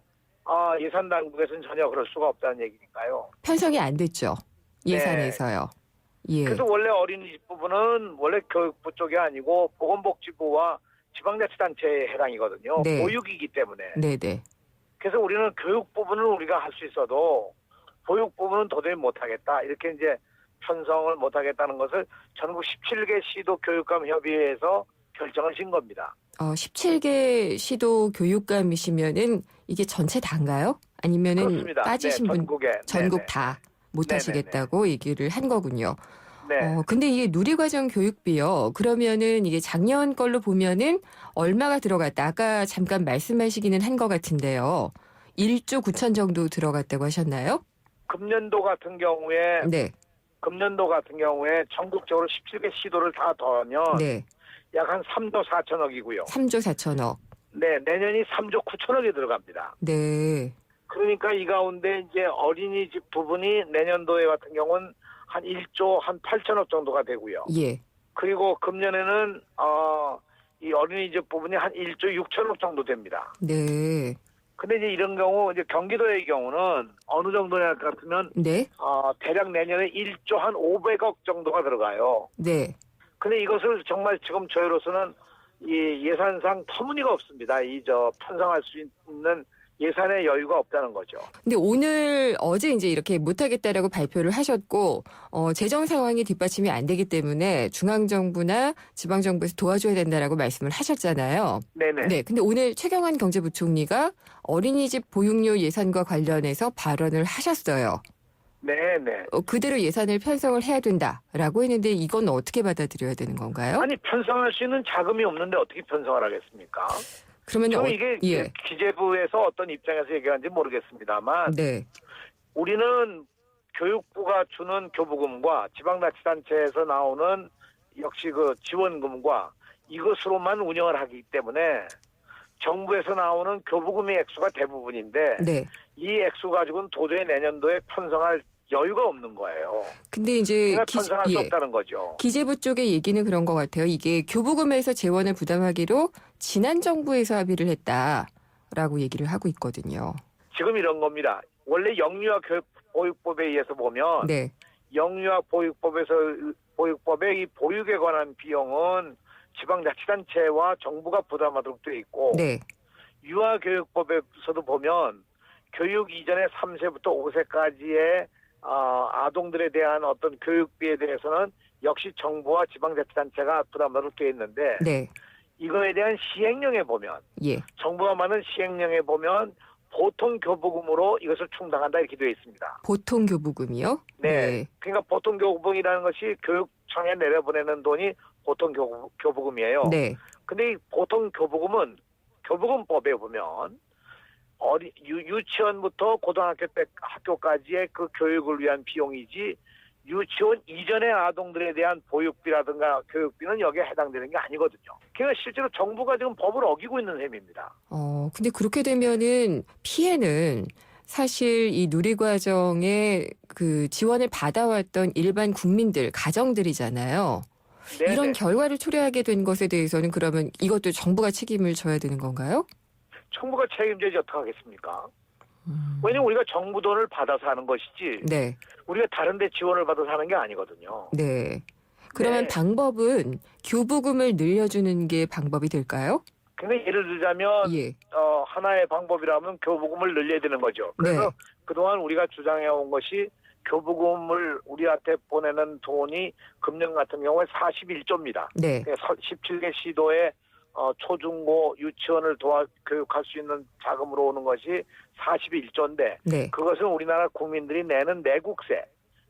예산 당국에서는 전혀 그럴 수가 없다는 얘기니까요. 편성이 안 됐죠. 예산에서요. 예. 그래서 원래 어린이집 부분은 원래 교육부 쪽이 아니고 보건복지부와 지방자치단체에 해당이거든요. 네. 보육이기 때문에. 네네. 그래서 우리는 교육 부분은 우리가 할 수 있어도 보육 부분은 도저히 못하겠다. 이렇게 이제 편성을 못하겠다는 것을 전국 17개 시도 교육감 협의회에서 결정을 진 겁니다. 17개 시도 교육감이시면은 이게 전체 다인가요? 아니면은 그렇습니다. 빠지신 네, 분 전국에. 전국 네네. 다 못하시겠다고 얘기를 한 거군요. 네. 근데 이게 누리과정 교육비요. 그러면은 이게 작년 걸로 보면은 얼마가 들어갔다. 아까 잠깐 말씀하시기는 한 것 같은데요. 1조 9천 정도 들어갔다고 하셨나요? 금년도 같은 경우에 네. 전국적으로 17개 시도를 다 더하면 네. 약 한 3조 4천억이고요. 3조 4천억. 네, 내년이 3조 9천억이 들어갑니다. 네. 그러니까 이 가운데 이제 어린이집 부분이 내년도에 같은 경우는 한 1조 한 8천억 정도가 되고요. 예. 그리고 금년에는 이 어린이집 부분이 한 1조 6천억 정도 됩니다. 네. 근데 이제 이런 경우 이제 경기도의 경우는 어느 정도냐 같으면 네. 대략 내년에 1조 한 500억 정도가 들어가요. 네. 근데 이것을 정말 지금 저희로서는 이 예산상 터무니가 없습니다. 편성할 수 있는 예산의 여유가 없다는 거죠. 근데 어제 이제 이렇게 못하겠다라고 발표를 하셨고, 재정 상황이 뒷받침이 안 되기 때문에 중앙정부나 지방정부에서 도와줘야 된다라고 말씀을 하셨잖아요. 네네. 네. 근데 오늘 최경환 경제부총리가 어린이집 보육료 예산과 관련해서 발언을 하셨어요. 네네. 그대로 예산을 편성을 해야 된다라고 했는데 이건 어떻게 받아들여야 되는 건가요? 아니, 편성할 수 있는 자금이 없는데 어떻게 편성을 하겠습니까? 그러면 지금 이게 예. 기재부에서 어떤 입장에서 얘기하는지 모르겠습니다만 네. 우리는 교육부가 주는 교부금과 지방자치단체에서 나오는 역시 그 지원금과 이것으로만 운영을 하기 때문에 정부에서 나오는 교부금의 액수가 대부분인데 네. 이 액수 가지고는 도저히 내년도에 편성할 여유가 없는 거예요. 근데 이제 그러니까 편성할 수 없다는 거죠. 기재부 쪽의 얘기는 그런 것 같아요. 이게 교부금에서 재원을 부담하기로 지난 정부에서 합의를 했다라고 얘기를 하고 있거든요. 지금 이런 겁니다. 원래 영유아 보육법에 의해서 보면 네. 영유아 보육법의 이 보육에 관한 비용은 지방자치단체와 정부가 부담하도록 돼 있고 네. 유아교육법에서도 보면 교육 이전에 3세부터 5세까지의 아동들에 대한 어떤 교육비에 대해서는 역시 정부와 지방자치단체가 부담하도록 되어 있는데 네. 이거에 대한 시행령에 보면 예. 정부가 만든 시행령에 보면 보통 교부금으로 이것을 충당한다 이렇게 되어 있습니다. 보통 교부금이요? 네. 그러니까 보통 교부금이라는 것이 교육청에 내려보내는 돈이 보통 교부금이에요. 네. 근데 이 보통 교부금은 교부금법에 보면 유치원부터 고등학교까지의 그 교육을 위한 비용이지 유치원 이전의 아동들에 대한 보육비라든가 교육비는 여기에 해당되는 게 아니거든요. 그러니까 실제로 정부가 지금 법을 어기고 있는 셈입니다. 근데 그렇게 되면은 피해는 사실 이 누리과정에 그 지원을 받아왔던 일반 국민들, 가정들이잖아요. 네네. 이런 결과를 초래하게 된 것에 대해서는 그러면 이것도 정부가 책임을 져야 되는 건가요? 정부가 책임져야지 어떡하겠습니까? 왜냐면 우리가 정부 돈을 받아서 하는 것이지 네. 우리가 다른 데 지원을 받아서 하는 게 아니거든요. 네. 그러면 네. 방법은 교부금을 늘려주는 게 방법이 될까요? 근데 예를 들자면 예. 하나의 방법이라면 교부금을 늘려야 되는 거죠. 그래서 네. 그동안 우리가 주장해온 것이 교부금을 우리한테 보내는 돈이 금년 같은 경우에 41조입니다. 네. 17개 시도에 초중고 유치원을 교육할 수 있는 자금으로 오는 것이 41조인데 네. 그것은 우리나라 국민들이 내는 내국세의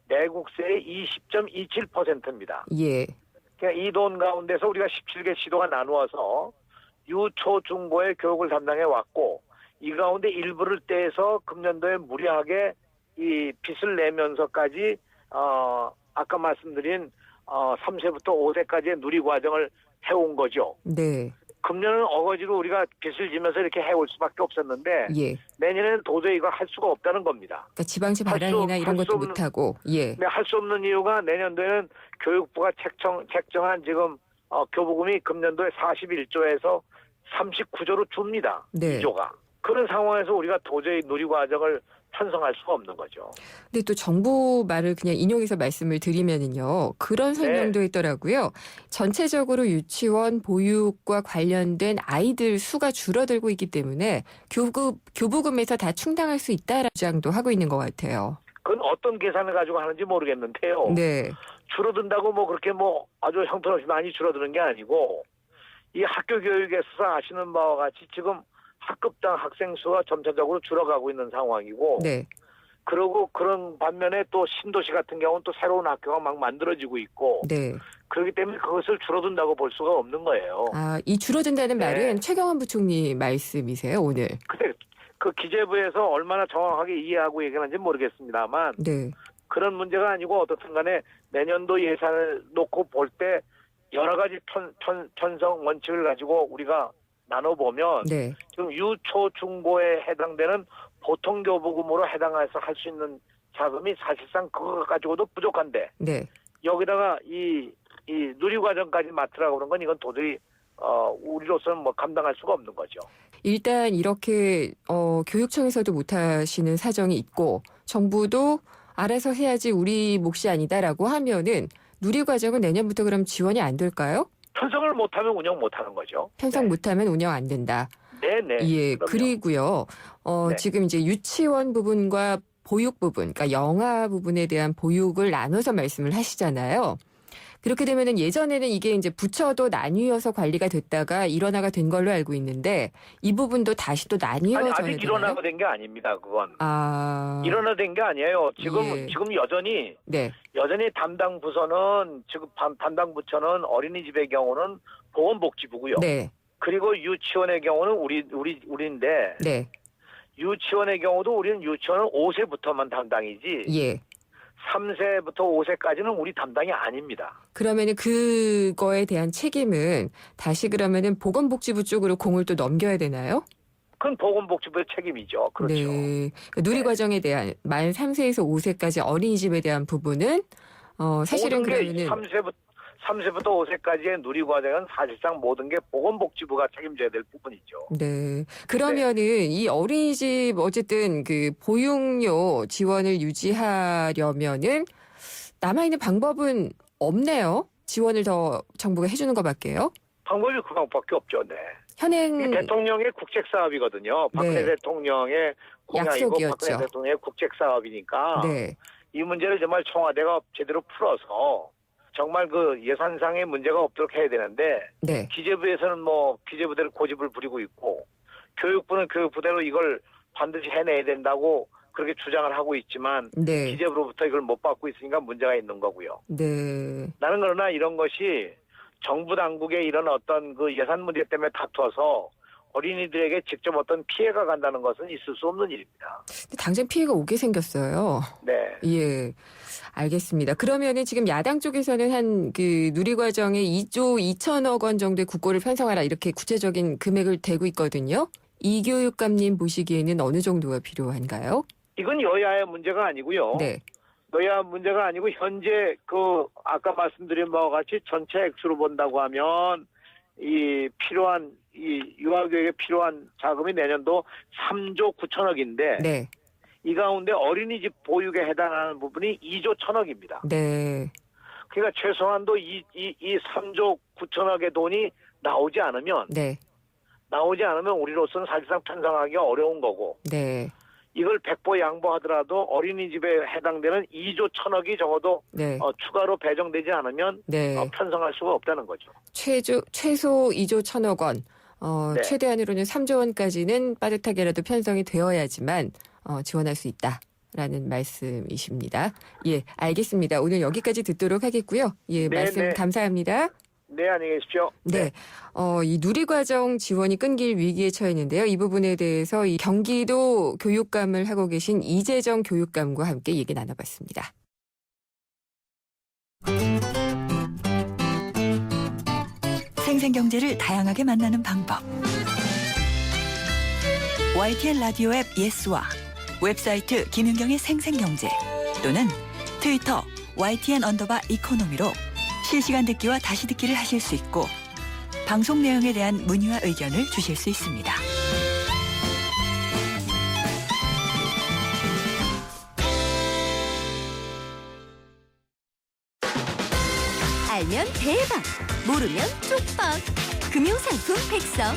20.27%입니다. 예. 그러니까 이 돈 가운데서 우리가 17개 시도가 나누어서 유초중고의 교육을 담당해 왔고 이 가운데 일부를 떼서 금년도에 무리하게 이 빚을 내면서까지 아까 말씀드린 3세부터 5세까지의 누리과정을 해온 거죠. 네. 금년은 어거지로 우리가 빚을 지면서 이렇게 해올 수밖에 없었는데 예. 내년에는 도저히 이걸 할 수가 없다는 겁니다. 그러니까 지방시 발행이나 이런 것도 못하고, 예. 네, 할 수 없는 이유가 내년도에는 교육부가 책정한 지금 교부금이 금년도에 41조에서 39조로 줍니다. 네. 2조가. 그런 상황에서 우리가 도저히 누리과정을 편성할 수가 없는 거죠. 근데 또 정부 말을 그냥 인용해서 말씀을 드리면은요. 그런 설명도 있더라고요. 전체적으로 유치원 보육과 관련된 아이들 수가 줄어들고 있기 때문에 교부금에서 다 충당할 수 있다라는 주장도 하고 있는 것 같아요. 그건 어떤 계산을 가지고 하는지 모르겠는데요. 네. 줄어든다고 뭐 그렇게 뭐 아주 형편없이 많이 줄어드는 게 아니고 이 학교 교육에서 아시는 바와 같이 지금 학급당 학생 수가 점차적으로 줄어가고 있는 상황이고 네. 그리고 그런 반면에 또 신도시 같은 경우는 또 새로운 학교가 막 만들어지고 있고 네. 그렇기 때문에 그것을 줄어든다고 볼 수가 없는 거예요. 아, 이 줄어든다는 네. 말은 최경환 부총리 말씀이세요, 오늘? 근데 그 기재부에서 얼마나 정확하게 이해하고 얘기하는지 모르겠습니다만 네. 그런 문제가 아니고 어떻든 간에 내년도 예산을 놓고 볼 때 여러 가지 편성 원칙을 가지고 우리가 나눠보면 네. 지금 유초 중고에 해당되는 보통 교부금으로 해당해서 할 수 있는 자금이 사실상 그거 가지고도 부족한데 네. 여기다가 이 누리과정까지 맡으라고 그런 건 이건 도저히 우리로서는 뭐 감당할 수가 없는 거죠. 일단 이렇게 교육청에서도 못하시는 사정이 있고 정부도 알아서 해야지 우리 몫이 아니다라고 하면은 누리과정은 내년부터 그럼 지원이 안 될까요? 편성을 못하면 운영 못하는 거죠. 편성 네. 못하면 운영 안 된다. 네네. 예, 그럼요. 그리고요. 네. 지금 이제 유치원 부분과 보육 부분, 그러니까 영아 부분에 대한 보육을 나눠서 말씀을 하시잖아요. 그렇게 되면은 예전에는 이게 이제 부처도 나뉘어서 관리가 됐다가 일원화가 된 걸로 알고 있는데 이 부분도 다시 또 나뉘어져야 아니, 되나요? 아직 일원화가 된 게 아닙니다. 그건. 아, 일원화된 게 아니에요. 지금 예. 여전히 네, 담당 부서는 지금 담당 부처는 어린이집의 경우는 보건복지부고요. 네, 그리고 유치원의 경우는 우리인데 네, 유치원의 경우도 우리는 유치원은 5세부터만 담당이지 예. 3세부터 5세까지는 우리 담당이 아닙니다. 그러면은 그거에 대한 책임은 다시 그러면은 보건복지부 쪽으로 공을 또 넘겨야 되나요? 그건 보건복지부의 책임이죠. 그렇죠. 네. 누리과정에 대한 만 3세에서 5세까지 어린이집에 대한 부분은 사실은 모든 게 그러면은 3세부터 5세까지의 누리과정은 사실상 모든 게 보건복지부가 책임져야 될 부분이죠. 네. 그러면은 이 어린이집 어쨌든 그 보육료 지원을 유지하려면은 남아있는 방법은 없네요. 지원을 더 정부가 해주는 것밖에요. 방법이 그 방법밖에 없죠. 네. 현행 이게 대통령의 국책사업이거든요. 박근혜 네. 대통령의 공약이고 약속이었죠. 박근혜 대통령의 국책사업이니까 네. 이 문제를 정말 청와대가 제대로 풀어서 정말 그 예산상의 문제가 없도록 해야 되는데 네. 기재부에서는 뭐 기재부대로 고집을 부리고 있고 교육부는 교육부대로 이걸 반드시 해내야 된다고 그렇게 주장을 하고 있지만 네. 기재부로부터 이걸 못 받고 있으니까 문제가 있는 거고요. 네. 나는 그러나 이런 것이 정부 당국의 이런 어떤 그 예산 문제 때문에 다투어서 어린이들에게 직접 어떤 피해가 간다는 것은 있을 수 없는 일입니다. 근데 당장 피해가 오게 생겼어요. 네. 예. 알겠습니다. 그러면은 지금 야당 쪽에서는 한 그 누리과정에 2조 2천억 원 정도의 국고를 편성하라 이렇게 구체적인 금액을 대고 있거든요. 이교육감님 보시기에는 어느 정도가 필요한가요? 이건 여야의 문제가 아니고요. 네. 여야 문제가 아니고 현재 그 아까 말씀드린 바와 같이 전체 액수로 본다고 하면 이 필요한 이 유아교육에 필요한 자금이 내년도 3조 9천억인데 네. 이 가운데 어린이집 보육에 해당하는 부분이 2조 1천억입니다. 네. 그러니까 최소한도 이 3조 9천억의 돈이 나오지 않으면 네. 우리로서는 사실상 편성하기가 어려운 거고 네. 이걸 백보 양보하더라도 어린이집에 해당되는 2조 1천억이 적어도 네. 추가로 배정되지 않으면 네. 편성할 수가 없다는 거죠. 최소 2조 1천억 원. 네. 최대한으로는 3조 원까지는 빠듯하게라도 편성이 되어야지만 지원할 수 있다라는 말씀이십니다. 예, 알겠습니다. 오늘 여기까지 듣도록 하겠고요. 예, 네, 말씀 네. 감사합니다. 네, 안녕히 계십시오. 네. 이 누리과정 지원이 끊길 위기에 처했는데요. 이 부분에 대해서 이 경기도 교육감을 하고 계신 이재정 교육감과 함께 얘기 나눠봤습니다. 생생경제를 다양하게 만나는 방법. YTN 라디오 앱 예스와 웹사이트 김윤경의 생생경제 또는 트위터 YTN_이코노미로 실시간 듣기와 다시 듣기를 하실 수 있고 방송 내용에 대한 문의와 의견을 주실 수 있습니다. 알면 대박, 모르면 쪽박. 금융상품 백서.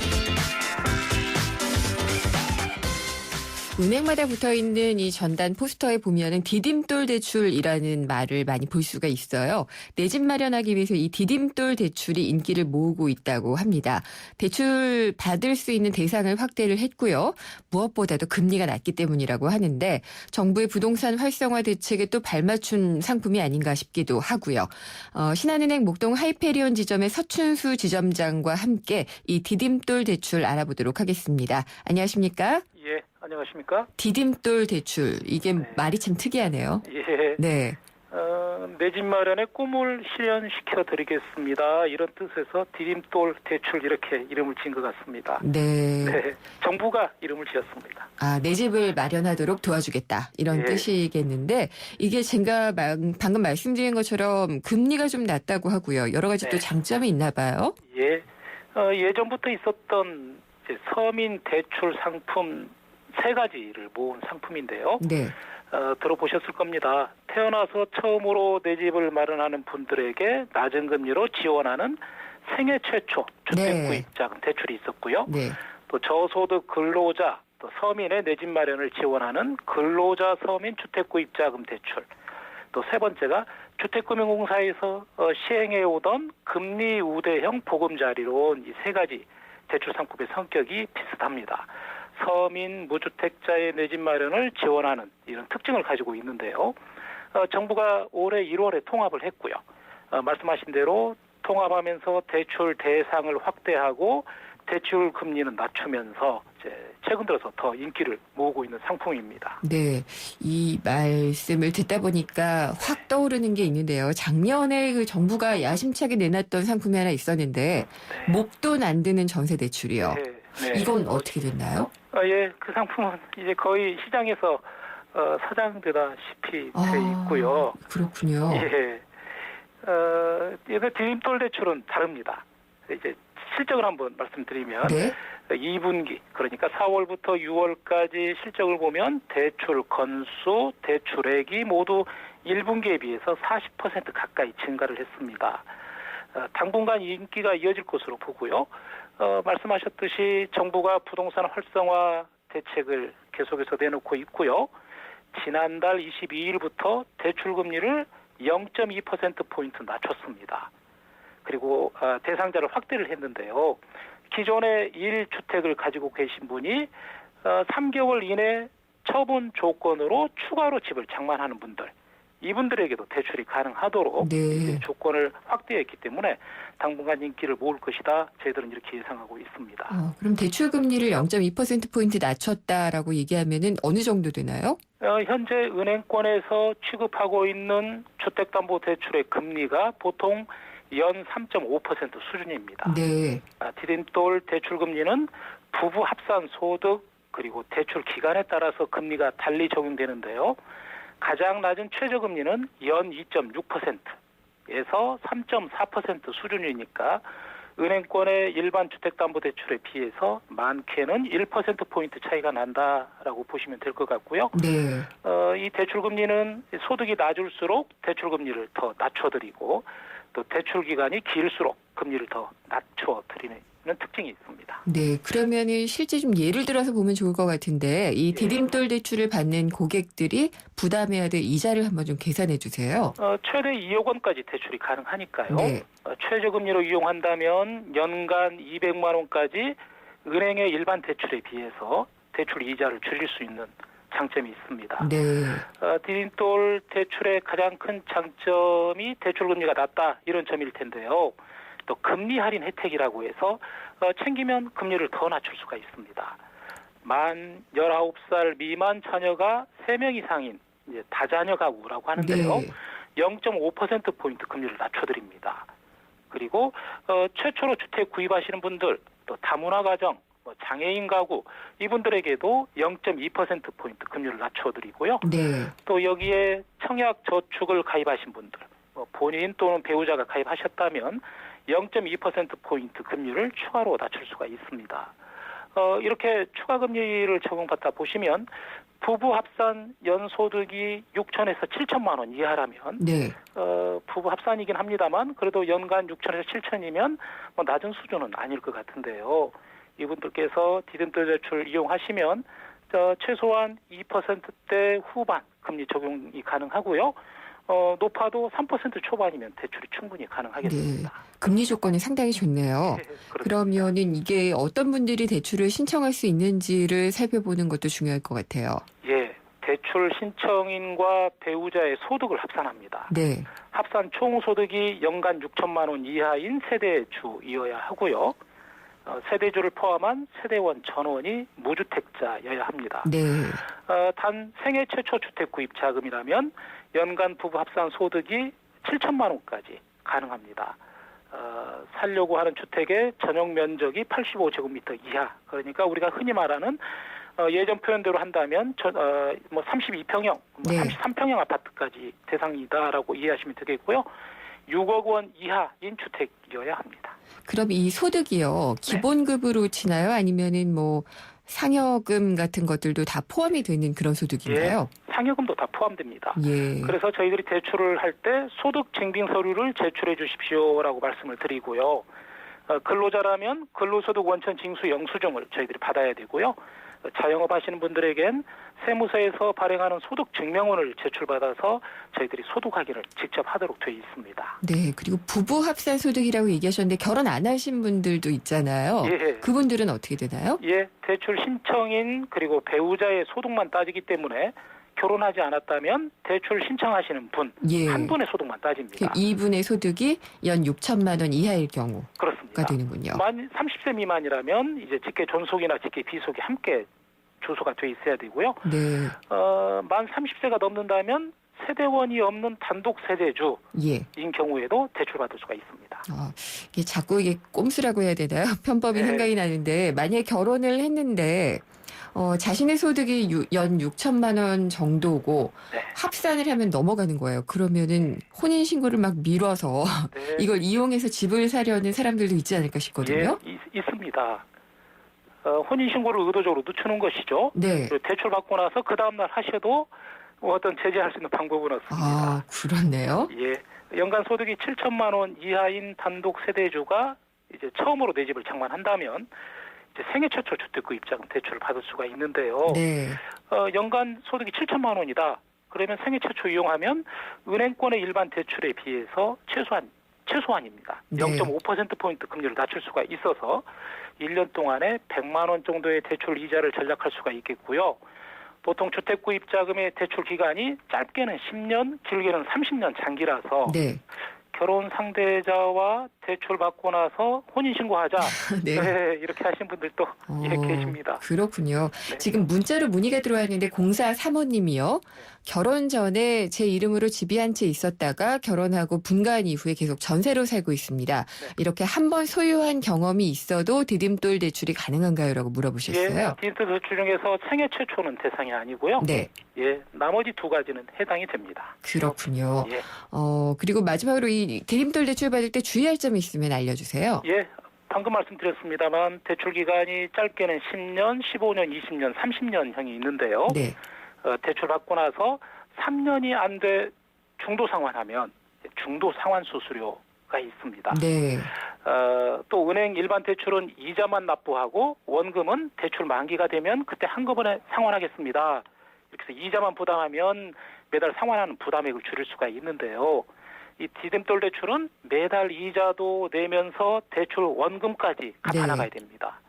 은행마다 붙어있는 이 전단 포스터에 보면은 디딤돌 대출이라는 말을 많이 볼 수가 있어요. 내 집 마련하기 위해서 이 디딤돌 대출이 인기를 모으고 있다고 합니다. 대출 받을 수 있는 대상을 확대를 했고요. 무엇보다도 금리가 낮기 때문이라고 하는데 정부의 부동산 활성화 대책에 또 발맞춘 상품이 아닌가 싶기도 하고요. 신한은행 목동 하이페리온 지점의 서춘수 지점장과 함께 이 디딤돌 대출 알아보도록 하겠습니다. 안녕하십니까? 예, 안녕하십니까? 디딤돌 대출, 이게 말이 참 특이하네요. 예. 네. 내 집 마련의 꿈을 실현시켜 드리겠습니다. 이런 뜻에서 디딤돌 대출 이렇게 이름을 지은 것 같습니다. 네. 네. 정부가 이름을 지었습니다. 아, 내 집을 마련하도록 도와주겠다. 이런 예. 뜻이겠는데 이게 제가 방금 말씀드린 것처럼 금리가 좀 낮다고 하고요. 여러 가지 또 장점이 있나 봐요. 예. 예전부터 있었던 이제 서민 대출 상품 3가지를 모은 상품인데요. 네. 들어보셨을 겁니다. 태어나서 처음으로 내 집을 마련하는 분들에게 낮은 금리로 지원하는 생애 최초 주택구입자금 대출이 있었고요. 네. 또 저소득 근로자, 또 서민의 내 집 마련을 지원하는 근로자 서민 주택구입자금 대출. 또 3번째가 주택금융공사에서 시행해 오던 금리 우대형 보금자리론 이 3가지 대출 상품의 성격이 비슷합니다. 서민 무주택자의 내 집 마련을 지원하는 이런 특징을 가지고 있는데요. 정부가 올해 1월에 통합을 했고요. 말씀하신 대로 통합하면서 대출 대상을 확대하고 대출 금리는 낮추면서 이제 최근 들어서 더 인기를 모으고 있는 상품입니다. 네, 이 말씀을 듣다 보니까 확 떠오르는 게 있는데요. 작년에 그 정부가 야심차게 내놨던 상품이 하나 있었는데 목돈 안 드는 전세 대출이요. 네. 이건 어떻게 됐나요? 예, 그 상품은 이제 거의 시장에서 사장되다시피 돼 있고요. 그렇군요. 예. 얘네 디딤돌 대출은 다릅니다. 이제 실적을 한번 말씀드리면 2분기 그러니까 4월부터 6월까지 실적을 보면 대출 건수, 대출액이 모두 1분기에 비해서 40% 가까이 증가를 했습니다. 당분간 인기가 이어질 것으로 보고요. 말씀하셨듯이 정부가 부동산 활성화 대책을 계속해서 내놓고 있고요. 지난달 22일부터 대출금리를 0.2%포인트 낮췄습니다. 그리고 대상자를 확대를 했는데요. 기존에 1주택을 가지고 계신 분이 3개월 이내 처분 조건으로 추가로 집을 장만하는 분들, 이분들에게도 대출이 가능하도록 이제 조건을 확대했기 때문에 당분간 인기를 모을 것이다. 저희들은 이렇게 예상하고 있습니다. 그럼 대출 금리를 0.2%포인트 낮췄다라고 얘기하면은 어느 정도 되나요? 현재 은행권에서 취급하고 있는 주택담보대출의 금리가 보통 연 3.5% 수준입니다. 네. 디딤돌 대출 금리는 부부 합산 소득 그리고 대출 기간에 따라서 금리가 달리 적용되는데요. 가장 낮은 최저금리는 연 2.6%에서 3.4% 수준이니까 은행권의 일반 주택담보대출에 비해서 많게는 1%포인트 차이가 난다라고 보시면 될 것 같고요. 네. 이 대출금리는 소득이 낮을수록 대출금리를 더 낮춰드리고 또 대출 기간이 길수록 금리를 더 낮춰드리는 특징이 있습니다. 네, 그러면은 실제 좀 예를 들어서 보면 좋을 것 같은데 이 디딤돌 대출을 받는 고객들이 부담해야 될 이자를 한번 좀 계산해 주세요. 최대 2억 원까지 대출이 가능하니까요. 네. 최저금리로 이용한다면 연간 200만 원까지 은행의 일반 대출에 비해서 대출 이자를 줄일 수 있는 장점이 있습니다. 네. 디딤돌 대출의 가장 큰 장점이 대출금리가 낮다 이런 점일 텐데요. 또 금리 할인 혜택이라고 해서 챙기면 금리를 더 낮출 수가 있습니다. 만 19살 미만 자녀가 3명 이상인 이제 다자녀 가구라고 하는데요. 0.5%포인트 금리를 낮춰드립니다. 그리고 최초로 주택 구입하시는 분들, 또 다문화 가정, 장애인 가구 이분들에게도 0.2%포인트 금리를 낮춰드리고요. 네. 또 여기에 청약 저축을 가입하신 분들, 본인 또는 배우자가 가입하셨다면 0.2%포인트 금리를 추가로 낮출 수가 있습니다. 이렇게 추가 금리를 적용받다 보시면 부부 합산 연소득이 6천에서 7천만 원 이하라면 네. 부부 합산이긴 합니다만 그래도 연간 6천에서 7천이면 낮은 수준은 아닐 것 같은데요. 이분들께서 디딤돌 대출 이용하시면 최소한 2%대 후반 금리 적용이 가능하고요. 높아도 3% 초반이면 대출이 충분히 가능하겠습니다. 네. 금리 조건이 상당히 좋네요. 그러면은 이게 어떤 분들이 대출을 신청할 수 있는지를 살펴보는 것도 중요할 것 같아요. 예, 대출 신청인과 배우자의 소득을 합산합니다. 네. 합산 총 소득이 연간 6천만 원 이하인 세대주이어야 하고요. 세대주를 포함한 세대원 전원이 무주택자여야 합니다. 네. 단 생애 최초 주택 구입 자금이라면 연간 부부 합산 소득이 7천만 원까지 가능합니다. 살려고 하는 주택의 전용 면적이 85제곱미터 이하, 그러니까 우리가 흔히 말하는 예전 표현대로 한다면 32평형, 네. 33평형 아파트까지 대상이다라고 이해하시면 되겠고요. 6억 원 이하인 주택이어야 합니다. 그럼 이 소득이요, 기본급으로 치나요? 아니면은 뭐 상여금 같은 것들도 다 포함이 되는 그런 소득인가요? 예, 상여금도 다 포함됩니다. 예. 그래서 저희들이 대출을 할 때 소득 증빙 서류를 제출해 주십시오라고 말씀을 드리고요. 근로자라면 근로소득 원천 징수 영수증을 저희들이 받아야 되고요. 자영업 하시는 분들에겐 세무서에서 발행하는 소득 증명원을 제출받아서 저희들이 소득 확인을 직접 하도록 되어 있습니다. 네. 그리고 부부 합산 소득이라고 얘기하셨는데 결혼 안 하신 분들도 있잖아요. 예. 그분들은 어떻게 되나요? 예, 대출 신청인 그리고 배우자의 소득만 따지기 때문에 결혼하지 않았다면 대출 신청하시는 분 한 예. 분의 소득만 따집니다. 이분의 소득이 연 6천만 원 이하일 경우가 그렇습니다. 되는군요. 만 30세 미만이라면 이제 직계 존속이나 직계 비속이 함께 주소가 돼 있어야 되고요. 네. 만 30세가 넘는다면 세대원이 없는 단독 세대주인 예. 경우에도 대출받을 수가 있습니다. 이게 자꾸 이게 꼼수라고 해야 되나요? 편법이 네. 생각이 나는데 만약에 결혼을 했는데 자신의 소득이 연 6천만 원 정도고 네. 합산을 하면 넘어가는 거예요. 그러면은 혼인 신고를 막 미뤄서 네. 이걸 이용해서 집을 사려는 사람들도 있지 않을까 싶거든요. 예, 있습니다. 혼인신고를 의도적으로 늦추는 것이죠. 네. 대출 받고 나서 그 다음날 하셔도 어떤 제재할 수 있는 방법은 없습니다. 아, 그렇네요. 예, 연간 소득이 7천만 원 이하인 단독 세대주가 이제 처음으로 내 집을 장만한다면 이제 생애 최초 주택구입자금 대출을 받을 수가 있는데요. 네. 연간 소득이 7천만 원이다. 그러면 생애 최초 이용하면 은행권의 일반 대출에 비해서 최소한입니다. 네. 0.5%포인트 금리를 낮출 수가 있어서 1년 동안에 100만 원 정도의 대출 이자를 전락할 수가 있겠고요. 보통 주택구입자금의 대출 기간이 짧게는 10년, 길게는 30년 장기라서 네. 결혼 상대자와 대출 받고 나서 혼인신고하자. 네. 네, 이렇게 하신 분들도 계십니다. 그렇군요. 네. 지금 문자로 문의가 들어왔는데 0435님이요. 결혼 전에 제 이름으로 집이 한 채 있었다가 결혼하고 분가한 이후에 계속 전세로 살고 있습니다. 네. 이렇게 한 번 소유한 경험이 있어도 디딤돌 대출이 가능한가요? 라고 물어보셨어요. 예, 디딤돌 대출 중에서 생애 최초는 대상이 아니고요. 네. 예, 나머지 두 가지는 해당이 됩니다. 그렇군요. 예. 그리고 마지막으로 이 디딤돌 대출 받을 때 주의할 점이 있으면 알려주세요. 예, 방금 말씀드렸습니다만 대출 기간이 짧게는 10년, 15년, 20년, 30년형이 있는데요. 네. 대출 받고 나서 3년이 안 돼 중도 상환하면 중도 상환 수수료가 있습니다. 네. 또 은행 일반 대출은 이자만 납부하고 원금은 대출 만기가 되면 그때 한꺼번에 상환하겠습니다. 이렇게 해서 이자만 부담하면 매달 상환하는 부담액을 줄일 수가 있는데요. 이 디딤돌 대출은 매달 이자도 내면서 대출 원금까지 갚아나가야 됩니다.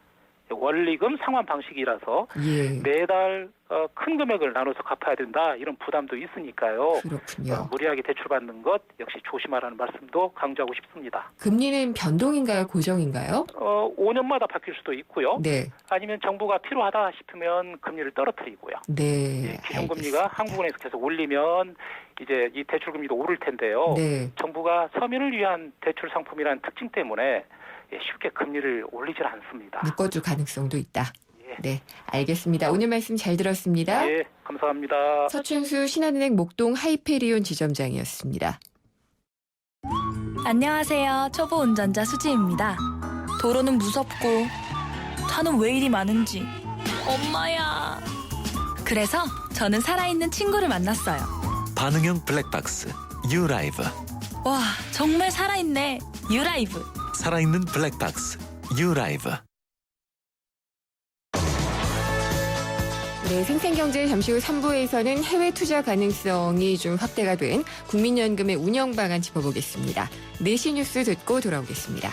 원리금 상환 방식이라서 예. 매달 큰 금액을 나눠서 갚아야 된다 이런 부담도 있으니까요. 그렇군요. 무리하게 대출받는 것 역시 조심하라는 말씀도 강조하고 싶습니다. 금리는 변동인가요? 고정인가요? 5년마다 바뀔 수도 있고요. 네. 아니면 정부가 필요하다 싶으면 금리를 떨어뜨리고요. 네. 기준금리가 한국은행에서 계속 올리면 이제 이 대출금리도 오를 텐데요. 네. 정부가 서민을 위한 대출 상품이라는 특징 때문에 쉽게 금리를 올리질 않습니다. 묶어줄 가능성도 있다. 네, 알겠습니다. 오늘 말씀 잘 들었습니다. 네, 감사합니다. 서춘수 신한은행 목동 하이페리온 지점장이었습니다. 안녕하세요. 초보 운전자 수지입니다. 도로는 무섭고 차는 왜 이리 많은지 엄마야. 그래서 저는 살아있는 친구를 만났어요. 반응형 블랙박스 유라이브. 와, 정말 살아있네. 유라이브. 살아있는 블랙박스 유라이브. 네, 생생경제 잠시 후 3부에서는 해외 투자 가능성이 좀 확대가 된 국민연금의 운영 방안 짚어보겠습니다. 4시 뉴스 듣고 돌아오겠습니다.